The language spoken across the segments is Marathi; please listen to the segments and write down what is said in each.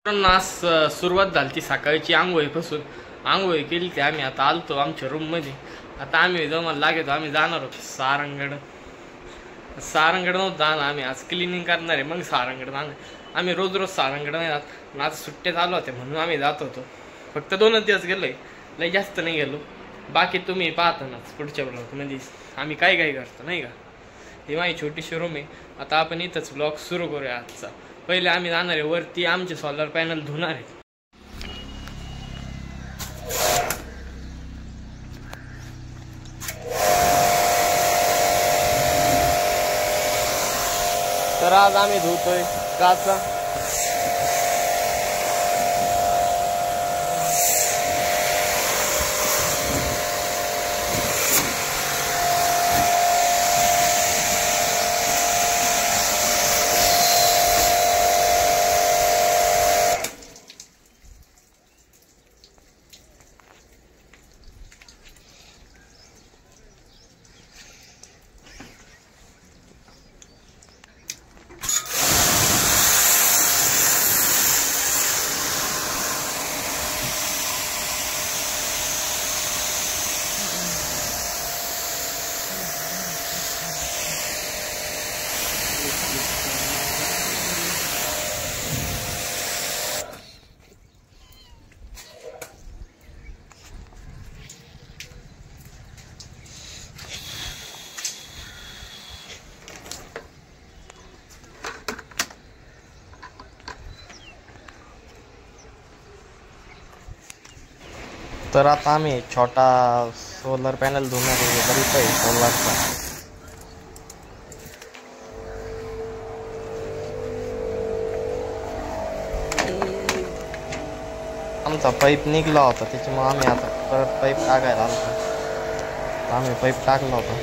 आज सुरुवात झाली ती सकाळची आंघोळीपासून. आंघोळी केली ती आम्ही आता आलतो आमच्या रूममध्ये. आता आम्ही जमायला लागतो, आम्ही जाणार होतो सारंगगड नव्हतं जाणार, आम्ही आज क्लिनिंग करणार आहे मग सारंगगड जाणार. आम्ही रोज सारंगगड नाही जात, पण आज सुट्ट्या चालू होत्या म्हणून आम्ही जात होतो. फक्त 2 दिवस गेलोय, लई जास्त नाही गेलो. बाकी तुम्ही पाहता ना पुढच्या ब्लॉगमध्ये आम्ही काय काय करतो नाही का. ही माझी छोटीशी रूम आहे. आता आपण इथंच ब्लॉग सुरू करूया आजचा. पहिले आम्ही जाणार आहे वरती, आमचे सोलर पॅनल धुणार आहे. तर आज आम्ही धुतोय काचा. तर आता आम्ही छोटा सोलर पॅनल धुणार आहे. बरीच आहे सोलरचा. आमचा पाईप निघला होता त्याच्यामुळे आम्ही आता परत पाईप टाकायला आलो. आम्ही पाईप टाकला होता.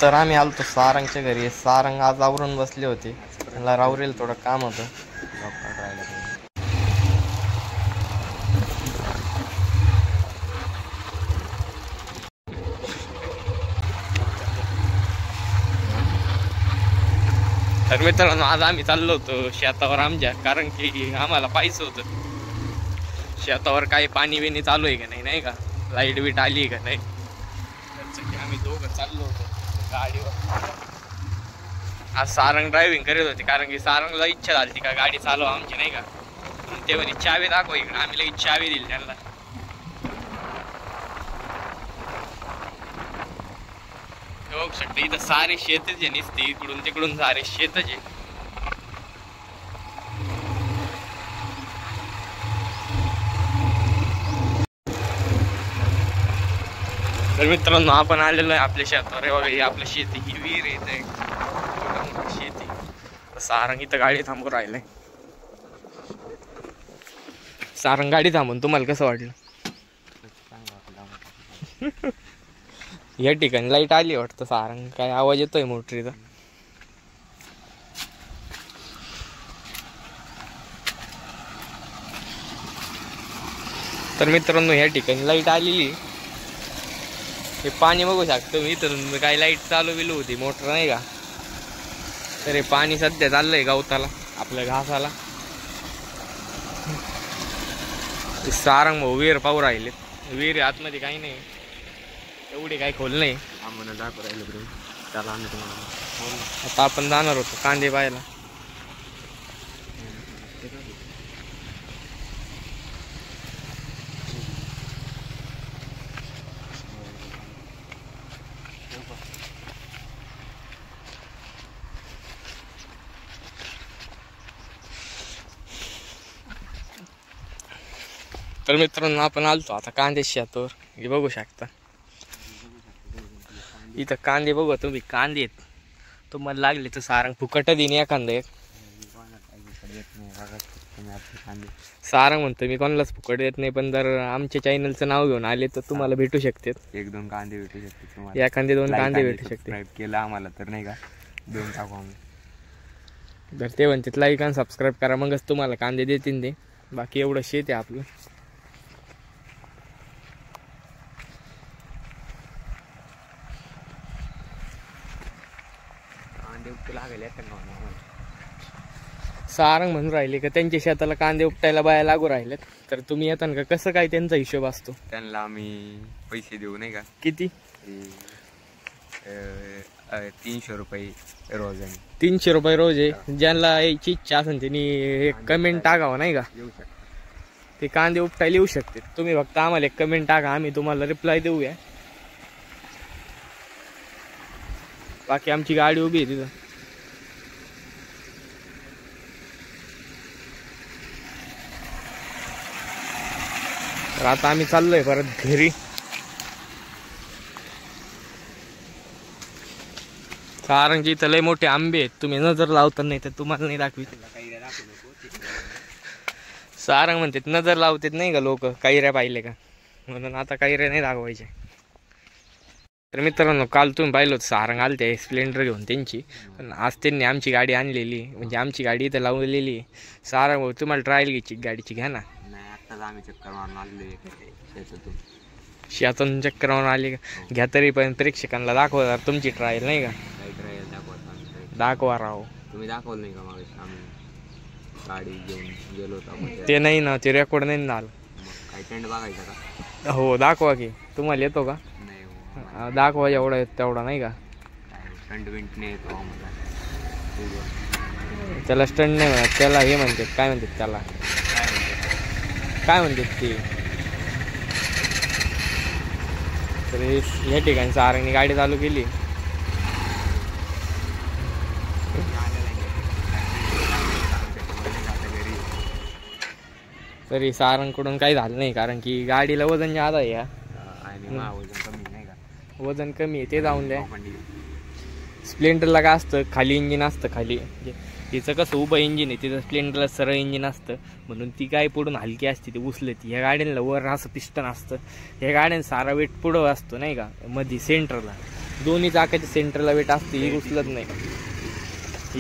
तर आम्ही आलतो सारंगच्या घरी. सारंग आज आवरून बसले होते, मला रावरेल थोडं काम होतं. तर मित्रांनो आज आम्ही चाललो होतो शेतावर आमच्या, कारण की आम्हाला पाहायचं होतं शेतावर काही पाणी बिणी चालू आहे का नाही, नाही का, लाईट बीट आली का नाही. त्यासाठी आम्ही दोघं चाललो होतो गाडीवर. आज सारंग ड्रायव्हिंग करत होते, कारण की सारंगला इच्छा झाली का गाडी चालवा आमची, नाही का. ते म्हणे चावी दाखव इकडे, आम्ही लगेच चावी दिली त्यांना. बघू शकते इथं सारे शेतच आहे, नुसते इकडून तिकडून सारे शेतच आहे. तर मित्रांनो आपण आलेलो आहे आपल्या शेतावर. बघा ही आपलं शेती, ही विहीर आहे शेती. सारंग इथं गाडी थांबून राहिलंय. सारंग गाडी थांबून तुम्हाला कसं वाटलं? या ठिकाणी लाईट आली वाटतं. सारंग काय आवाज येतोय मोटरीचा. तर मित्रांनो या ठिकाणी लाईट आलेली. हे पाणी बघू शकतो मी, तर काही लाईट चालू बिलू होती मोटर, नाही का. तर हे पाणी सध्या चाललंय गवताला, आपल्या घासाला. सारंग भाऊ विहीर पाहू राहिले. विहीर आतमध्ये काही नाही, एवढी काही खोल नाही. आता आपण जाणार होतो कांदे पाहायला. तर मित्रांनो आपण आलतो आता कांदे शेतावर. हे बघू शकता इथं कांदे. बघू तुम्ही कांदे आहेत, तुम्हाला लागले तर सारंग फुकट देईन एखादं एक. सारंग म्हणतो मी कोणालाच फुकट देत नाही, पण जर आमच्या चॅनलचं नाव घेऊन आले तर तुम्हाला भेटू शकतात. 1-2 कांदे भेटू शकतात, एखादे 2 कांदे भेटू शकते. सबस्क्राईब केलं आम्हाला तर, नाही का, देऊन टाकू आम्ही. जर ते म्हणतात लाईक आणि सबस्क्राईब करा, मगच तुम्हाला कांदे देतील ते. बाकी एवढं शेत आहे आपलं. सारंग म्हणून राहिले का त्यांच्या शेताला कांदे उपटायला बाया लागू राहिलेत. तर तुम्ही येता का, कसं काय त्यांचा हिशोब असतो? त्यांना आम्ही पैसे देऊ, नाही का. किती? 300 रुपये रोज. 300 रुपये रोज आहे. ज्यांना यायची इच्छा असेल त्यांनी एक कमेंट टाकावं, नाही का. येऊ शकते ते कांदे उपटायला येऊ शकते. तुम्ही फक्त आम्हाला एक कमेंट टाका, आम्ही तुम्हाला रिप्लाय देऊया. बाकी आमची गाडी उभी आहे तिथं. तर आता आम्ही चाललोय परत घरी. सारंगची इथं लय मोठे आंबे आहेत, तुम्ही नजर लावता नाही तर तुम्हाला नाही दाखवित. सारंग म्हणतात नजर लावतात, नाही का लोक, कैऱ्या पाहिले का, म्हणून आता कैऱ्या नाही दाखवायचे. तर मित्रांनो काल तुम्ही पाहिलं होतं सारंग आलते स्प्लेंडर घेऊन त्यांची, पण आज त्यांनी आमची गाडी आणलेली, म्हणजे आमची गाडी इथं लावलेली. सारंग भाऊ तुम्हाला ट्रायल घ्यायची गाडीची, घ्या ना. आम्ही चक्कर मारून आले शेतातून चक्कर मारून आली का, घ्या तरी पण प्रेक्षकांना दाखवा तुमची ट्रायल, नाही का. दाखवा राव. तुम्ही दाखवलं नाही का मग आम्ही गाडी घेऊन गेलो होतो ते नाही ना, ते रेकॉर्ड नाही झालं. काही टेंट बघायचा का? हो दाखवा की. तुम्हाला येतो का? नाही दाखवा जेवढा येतो तेवढा, नाही का. स्टंट बिंट नाही येतो आम्हाला. त्याला स्टंट नाही म्हणत, त्याला हे म्हणतात, काय म्हणतात त्याला, काय म्हणतात ते. तर या ठिकाणी सारंगने गाडी चालू केली. तरी सारंगकडून काही झालं नाही, कारण की गाडीला वजन जादा आहे. वजन कमी आहे ते जाऊन द्या. स्प्लेंडरला काय असतं, खाली इंजिन असतं, खाली तिचं कसं उभं इंजिन आहे, तिचं स्प्लेंडरला सरळ इंजिन असतं, म्हणून ती काय पुढून हलकी असते, ती उचलती. ह्या गाड्यांना वर असं पिस्टन असतं, ह्या गाड्यांना सारा वेट पुढं असतो, नाही का, मध्ये सेंटरला. दोन्ही चाकाच्या सेंटरला वेट असते, ही उचलत नाही.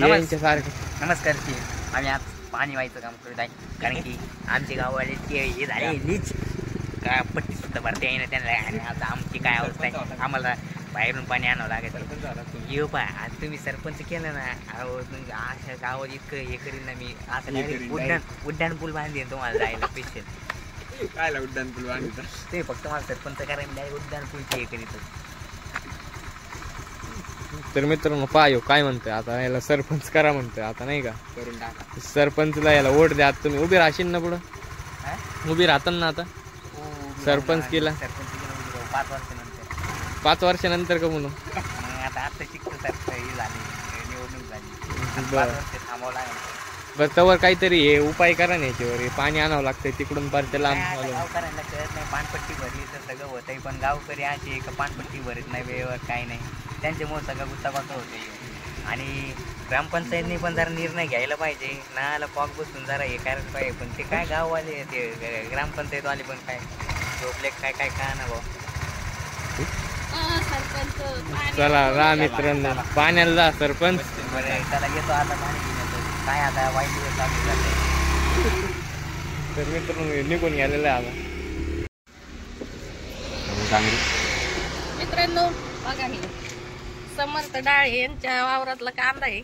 यांच्यासारखं. नमस्कार की आम्ही आज पाणी व्हायचं काम करत आहे, कारण की आमचे गाववाले ते हे झाले लीच का पट्टी सुद्धा भरते आहे ना त्यांना. आणि आता आमची काय अवस्था आहे, आम्हाला बाहेरून पाणी आणावं लागेल. येऊ पा आज तुम्ही सरपंच केलं ना, अहो अशा गावात इतकं हे करीन ना मी. असं उड्डाण पूल बांधेन तुम्हाला जायला स्पेशल. काय उड्डाण पूल बांधता ते फक्त मला सरपंच करायला उड्डाण पूलची हे करीत. तर मित्रांनो पायो काय म्हणतोय आता, याला सरपंच करा म्हणतोय आता नाही का. करून टाका सरपंचला याला वोट द्या. तुम्ही उभी राहशील ना पुढं, उभी राहतात ना आता. सरपंच केला 5 वर्षानंतर. 5 वर्षानंतर का म्हणून आता शिकतो सर हे झाली निवडणूक झाली. 5 वर्ष थांबावं लागेल. बरं तवर काहीतरी हे उपाय करा ना याच्यावर. हे पाणी आणावं लागतंय तिकडून पार त्याला. गावकऱ्यांना कळत नाही, पाणपट्टी भरली तर सगळं होतंय, पण गावकरी असे का पाणपट्टी भरत नाही वेळेवर, काही नाही. त्यांच्यामुळे सगळं गुत्तागुत्ता होते. आणि ग्रामपंचायतनी पण जरा निर्णय घ्यायला पाहिजे, नाला कॉक बसून जरा हे करायला पाहिजे. पण ते काय गाववाले ते ग्रामपंचायतवाले पण काय झोपले काय काय ना भाऊ. चला रा मित्रांनो पाण्याला जा सरपंच. बरं त्याला येतो आता पाणी घेण्याचं काय, आता वाईट दिवस लागले जाते. तर मित्रांनो निघून गेलेला आहे आता. मित्रांनो बघा हे समर्थ डाळे यांच्या वावरातला कांदा आहे,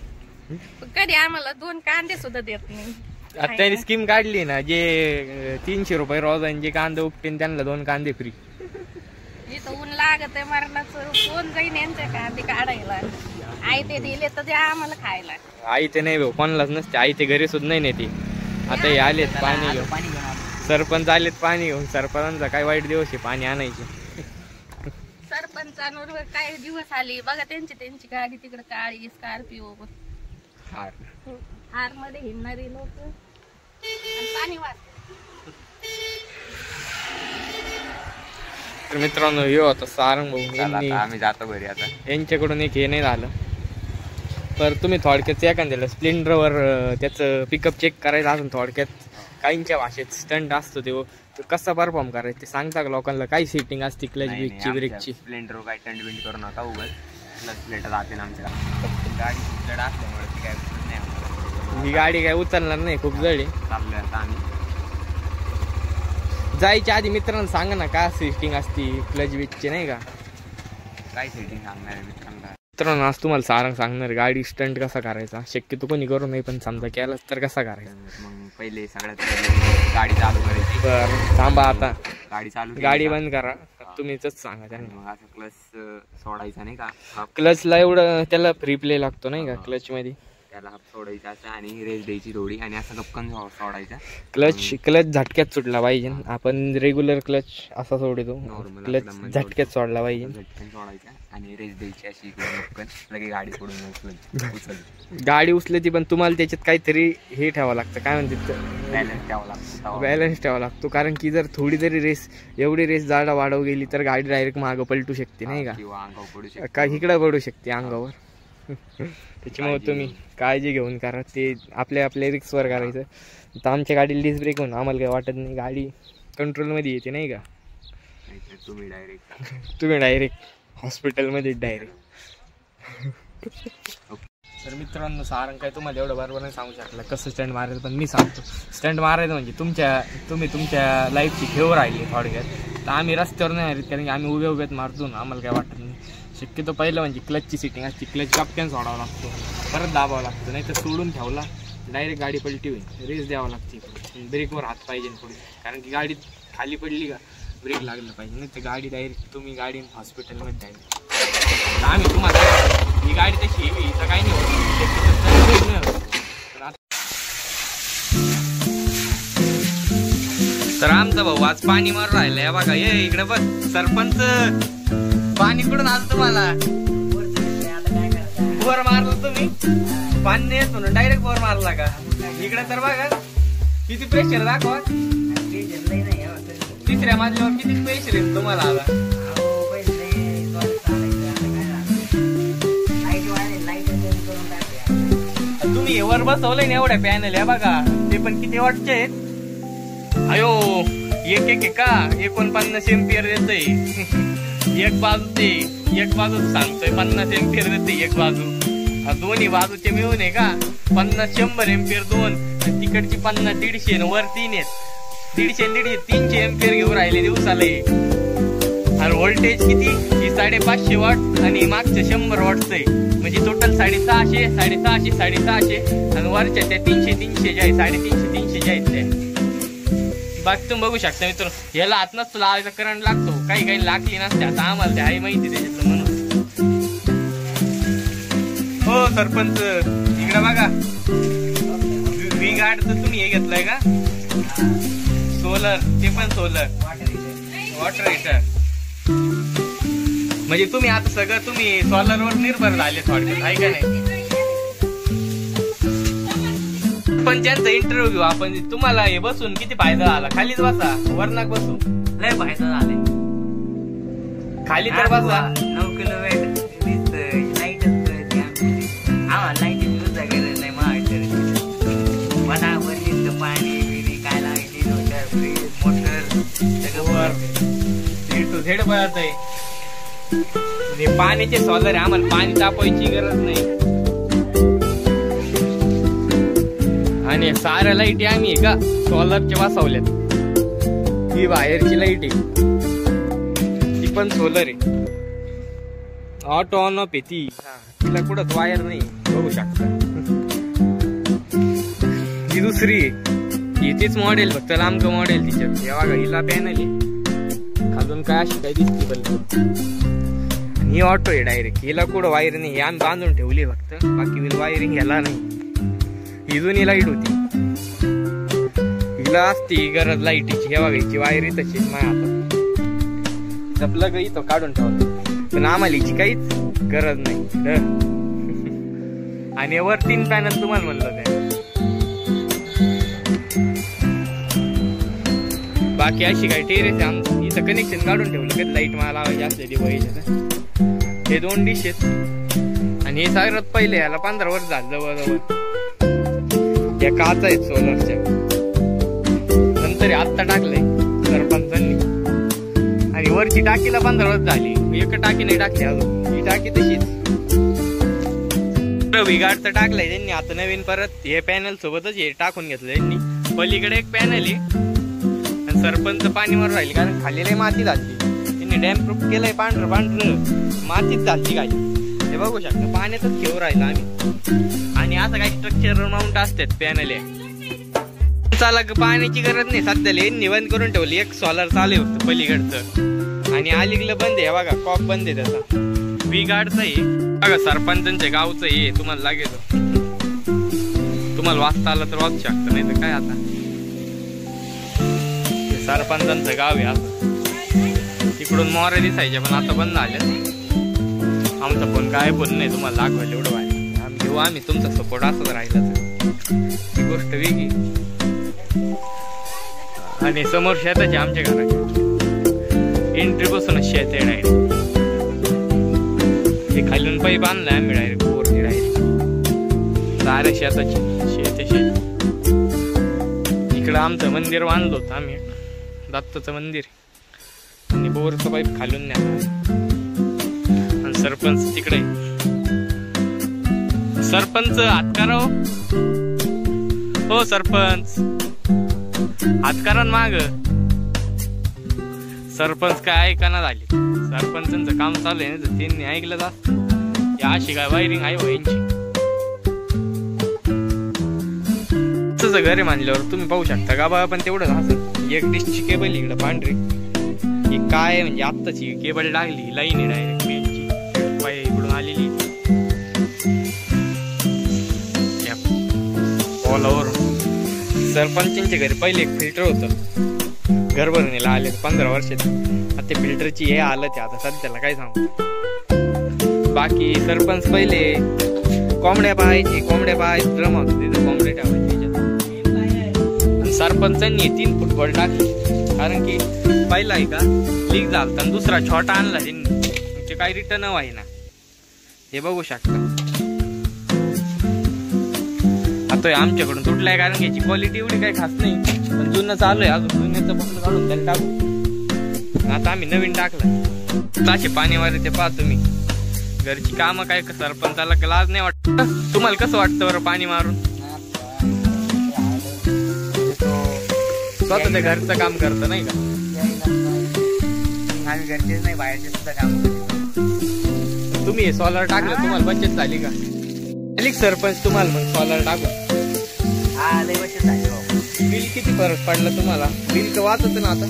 कधी आम्हाला 2 कांदे सुद्धा देत नाही. आता त्यांनी स्कीम काढली ना, जे 300 रुपये रोज आणि जे कांदे उपटेन त्यांना 2 कांदे फ्री. इथं ऊन लागत आहे मरणाचं, कोण जाईन यांचे कांदे काढायला. आई ते दिले तर द्या आम्हाला खायला. आई ते नाही भाऊ कोणालाच नसते, आई ते घरी सुद्धा नाही नेते. आता हे आलेत पाणी घेऊन, सरपंच आलेत पाणी घेऊन. सरपंचांचा काय वाईट दिवस आहे पाणी आणायचे. सरपंचांवर काय दिवस आले बघा, त्यांची गाडी तिकडे काळी स्कॉर्पिओ हार मध्ये हिंडणारी लोक पाणी वाचते. तर मित्रांनो हे होतं सारंग भाऊ. आम्ही जातो घरी आता. यांच्याकडून एक हे नाही झालं, तर तुम्ही थोडक्यात एखाद्याला स्प्लेंडरवर त्याचं पिकअप चेक करायचं असून थोडक्यात काहींच्या भाषेत स्टंट असतो ते कसा परफॉर्म करायचं ते सांगता का लोकांना. काय सेटिंग असते क्लच ब्रेकची ब्रेकची. स्प्लेंडर काय टंड बिंड करू नका उगाच. क्लच प्लेट राहते ना आमच्या गाडी जड असल्यामुळे ती काय नाही. ही गाडी काय उचलणार नाही, खूप जड आहे. चाललोय आता आम्ही. जायच्या आधी मित्रांना सांगा ना काय सेटिंग असते क्लच ब्रेकची नाही का. काय सेटिंग सांगणार आहे मित्रांना. मित्रांनो आज तुम्हाला सारंग सांगणार गाडी स्टंट कसा करायचा. शक्यतो कोणी करू नाही, पण समजा केलाच तर कसा करायचा. मग पहिले सगळ्यात पहिले गाडी चालू करायची. बरं थांबा आता, गाडी चालू गाडी बंद करा. तुम्हीच सांगा त्यांनी. मग असं क्लच सोडायचा नाही का. क्लचला एवढं त्याला फ्री प्ले लागतो नाही का क्लच मध्ये. त्याला हाफ सोडायचा असं आणि रेस द्यायची थोडी आणि असं गपकन सोडायचा. क्लच झटक्यात सुटला पाहिजे. आपण रेग्युलर क्लच असा सोडतो, क्लच झटक्यात सोडला पाहिजे. झटकन सोडायचा आणि रेस द्यायची अशी गपकन, लगे गाडी सोडून उचल. गाडी उचलती पण तुम्हाला त्याच्यात काहीतरी हे ठेवावं लागतं, काय म्हणते बॅलन्स ठेवावा लागतो. बॅलन्स ठेवावा लागतो. कारण की जर थोडी जरी एवढी रेस जाडा वाढव गेली तर गाडी डायरेक्ट मागं पलटू शकते नाही का. किंवा अंगावर पडू शकते, का इकडं पडू शकते अंगावर. त्याच्यामुळे तुम्ही काळजी घेऊन करा, ते आपल्या रिक्सवर करायचं. तर आमच्या गाडीला डिस्क ब्रेक होऊन आम्हाला काही वाटत नाही, गाडी कंट्रोलमध्ये येते नाही का. तुम्ही डायरेक्ट हॉस्पिटलमध्ये डायरेक्ट. तर मित्रांनो सारंग काय तुम्हाला एवढं बरोबर नाही सांगू शकला कसं स्टंट मारायचं, पण मी सांगतो. स्टंट मारायचं म्हणजे तुम्ही तुमच्या लाईफची ठेव राहिली थोडक्यात. तर आम्ही रस्त्यावर नाही मारित, कारण की आम्ही उभ्यात मारतो ना, आम्हाला काय वाटत नाही. शक्यतो पहिलं म्हणजे क्लचची सिटिंग असते, क्लच कपक्यान सोडावं लागतो, परत दाबावं लागतं. नाही तर सोडून ठेवला डायरेक्ट गाडी पलटी होईल. रेस द्यावं लागते, ब्रेकवर हात पाहिजे पुढे, कारण की गाडी खाली पडली का ब्रेक लागलं पाहिजे. नाही तर गाडी डायरेक्ट तुम्ही गाडी हॉस्पिटलमध्ये डायरेक्ट. आम्ही तुम्हाला ही गाडी तशी हेवी हिचं काही नाही होत. तर आमचा भाऊ आज पाणी मारून राहिलं बघा. ये इकडे बघ सरपंच, पाणी कुठून आलं तुम्हाला. बोर मारलं तुम्ही, पाणी नाही येत म्हणून डायरेक्ट बोर मारला का. इकडे तर बघा किती प्रेशर दाखवा. 3ऱ्या मजल्यावर किती प्रेशर येत तुम्हाला आता. तुम्ही वर बसवलंय ना एवढ्या पॅनल आहे बघा, ते पण किती वॉटचे आहेत. अयो एक का 49 एम्पियर येतंय. एक बाजू सांगतोय 50 एम्पियर देते एक बाजू. दोन्ही बाजूचे मिळून आहे का 50-100 एम्पियर 2 आणि तिकडची 50-150 वर 3 आहेत. 150-300 एम्पियर घेऊन राहिले दिवसाला. आणि व्होल्टेज किती ही 550 वॉट आणि मागच्या 100 वॉटच आहे. म्हणजे टोटल 650 आणि वरच्या त्या 300 ज्या आहे 350 ज्या आहेत त्या. बाकी तुम्ही बघू शकता मित्र याला हात नसतो लावायचा करंट लागतो. काही लागली नसते. आता आम्हाला ते आहे माहिती त्याच्यातलं म्हणून. हो सरपंच इकडे बघा व्ही गार्डचं तुम्ही हे घेतलंय का सोलर. ते पण सोलर वॉटर हीटर. म्हणजे तुम्ही आता सगळं तुम्ही सोलरवर निर्भर झाले थोडक्यात आहे का नाही. पण ज्यांचा इंटरव्ह्यू घेऊ आपण. तुम्हाला हे बसून किती फायदा झाला. खालीच बसा वरनाक बसू लय फायदा झाले. खाली तर बसा. 9 किलोमीटर लाईट आम्हाला लाईट यूज गरज नाही. मनावर पाणी बिणी काय लागेल मोटर सगळं वर A to Z पळत आहे. पाण्याचे सोलर आहे. आम्हाला पाणी तापवायची गरज नाही. आणि साऱ्या लाईटी आम्ही का सोलरच्या बसवल्यात. ही बाहेरची लाईट आहे ती पण सोलर आहे. ऑटो ऑन ऑफ आहे ती. तिला कुठंच वायर नाही बघू शकता. ही दुसरी आहे. ही तीच मॉडेल फक्त लांब मॉडेल तिच्यात. हे बघा हिला पॅनल आहे अजून काय अशी काय दिसते बल्ब. ही ऑटो आहे डायरेक्ट. हिला कुठं वायर नाही. ही आम्ही बांधून ठेवली फक्त. बाकी वायरिंग ह्याला नाही. ही जुनी लाईट होती. हिला असती गरज लाईटीची. हे बघायची वायर इथंच माझ्या हातात. प्लग इथं काढून ठेवलं पण आम्हाला हिची काहीच गरज नाही. आणि वर 3 पॅनल तुम्हाला म्हणलं ते. बाकी अशी काय टेरेस आहे इथं कनेक्शन काढून ठेवलं कधी लाईट मला लावायची असते दिवाळीच्या. हे 2 डिश आहेत आणि हे सगळ्यात पहिले याला 15 वर्ष झालं जवळजवळ. या काचा आहेत सोलरच्या. नंतर आत्ता टाकलंय सरपंचांनी. आणि वरची टाकीला 15 वर्ष झाली. एक टाकी नाही टाकली अजून. ही टाकी तशीच विगाडचं टाकलंय त्यांनी आता नवीन. परत हे पॅनल सोबतच हे टाकून घेतलं त्यांनी. पलीकडे एक पॅनल आहे आणि सरपंच पाणीवर राहील कारण खाली माती झाली. त्यांनी डॅम प्रूफ केलंय. पांढरं मातीच झाली काय हे बघू शकता. पाण्यातच घेऊन राहिलं आम्ही. आणि असं काही स्ट्रक्चर माउंट असतात पॅनल. चाला पाण्याची गरज नाही सध्याला. यांनी बंद करून ठेवली. एक सोलर चालू होतं पलीकडचं आणि अलीकडलं बंद आहे. बघा कॉक बंद आहे त्याचा. व्ही गार्डचं आहे बघा. सरपंचांच्या गावचं हे तुम्हाला लागेल. तुम्हाला वाचता आलं तर वाचू शकता नाही तर काय. आता सरपंचांचं गाव आहे असं. तिकडून मोरे दिसायच्या पण आता बंद झाल्या. आमचा फोन काय फोन नाही तुम्हाला दाखवायला एवढं वाटतं. आम्ही तुमचा सपोर्ट असंच राहिला ही गोष्ट वेगळी. आणि समोर शेताचे आमच्या घराच्या एंट्री पासूनच शेत आहे डायरेक्ट. हे खालून पाईप आणलाय आम्ही डायरेक्ट वरती डायरेक्ट. साऱ्या शेताची शेत. इकडं आमचं मंदिर बांधलं होतं आम्ही दत्ताचं मंदिर. आणि बोरचं पाईप खालून न्या. आणि सरपंच तिकडे. सरपंच हात करा हो. सरपंच हात करा माग. सरपंच काय ऐकाना झाले. सरपंचांचं काम चालू आहे ना तर त्यांनी ऐकलं जास्त. या अशी काय वायरिंग आहे यांची. घरे मानल्यावर तुम्ही पाहू शकता का बा. पण तेवढं असं एक डिशची केबल इकडं पांढरी. ही काय म्हणजे आत्ताची केबल टाकली. लाईन आहे डायरेक्ट मेनची पाय इकडून आलेली. सरपंचांच्या घरी पहिले एक फिल्टर होतं घरभरणीला आले 15 वर्षात. आता ते फिल्टरची हे आलं ते आता सध्याला काय सांगू. बाकी सरपंच पहिले कोंबड्या पाहायचे. ड्रम होतं तिथं कोंबड्या ठेवायचे. सरपंचांनी 3 फुटबॉल टाकले कारण की पहिला आहे का लीक झाला आणि दुसरा छोटा आणला त्यांनी. ते काही रिटर्न व्हाय ना. हे बघू शकता. आता आमच्याकडून तुटलाय कारण की याची क्वालिटी एवढी काही खास नाही. पण जुनं चालू आहे अजून. जुन्याचं फक्त काढून त्याला टाकू. आता आम्ही नवीन टाकलं. ताशी पाणीवारी ते पहा तुम्ही. घरची कामं काय सरपंचाला लाज नाही वाटत? तुम्हाला कसं वाटतं बरं पाणी मारून? स्वतः ते घरचं काम करतं नाही का? आम्ही घरचेच नाही बाहेरचे सुद्धा काम करतो. तुम्ही हे सोलर टाकलं तुम्हाला बचत झाली का? आली सरपंच तुम्हाला मग सोलर टाकून? हा लय बचत झाली बाबा. बिल किती फरक पडला तुम्हाला? बिल तर वाचत ना आता.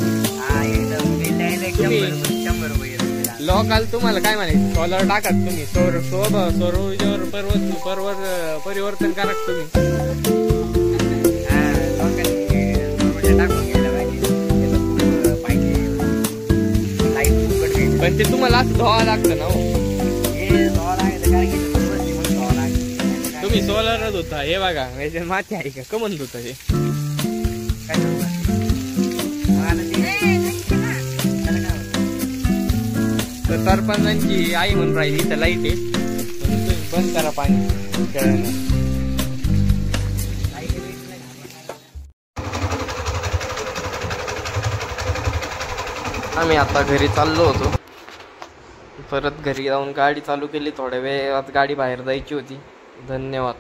हा एकदम बिल direct तुम्ही- 100 रुपये येतं बिल. लोकाल तुम्हाला काय म्हणायचं? सोलर टाकत तुम्ही सौर ऊर्जेवर परिवर्तन करा तुम्ही. हा, लोकांनी थोडं टाकून घ्यायला पाहिजे. त्याचं खूप पाहिजे. लाईट फुकट घ्यायचं. पण ते तुम्हाला असं धुवावं लागतं ना हो. हे धुवावं लागतं कारण की बसली म्हणून धुवावं लागतं. तुम्ही सोलरच होता हे बघा याच्यात माती आहे का? कमन होतं हे. काय करू बा? मग आता ते- त्याला काय होतं? तर सरपंचांची आई म्हणून राहिली इथं लाईट आहे पण तुम्ही बंद करा पाणी खेळणं. लाईट बिल नाही घालणार. आम्ही आता घरी चाललो होतो. परत घरी जाऊन गाडी चालू केली. थोड्या वेळात गाडी बाहेर जायची होती. धन्यवाद.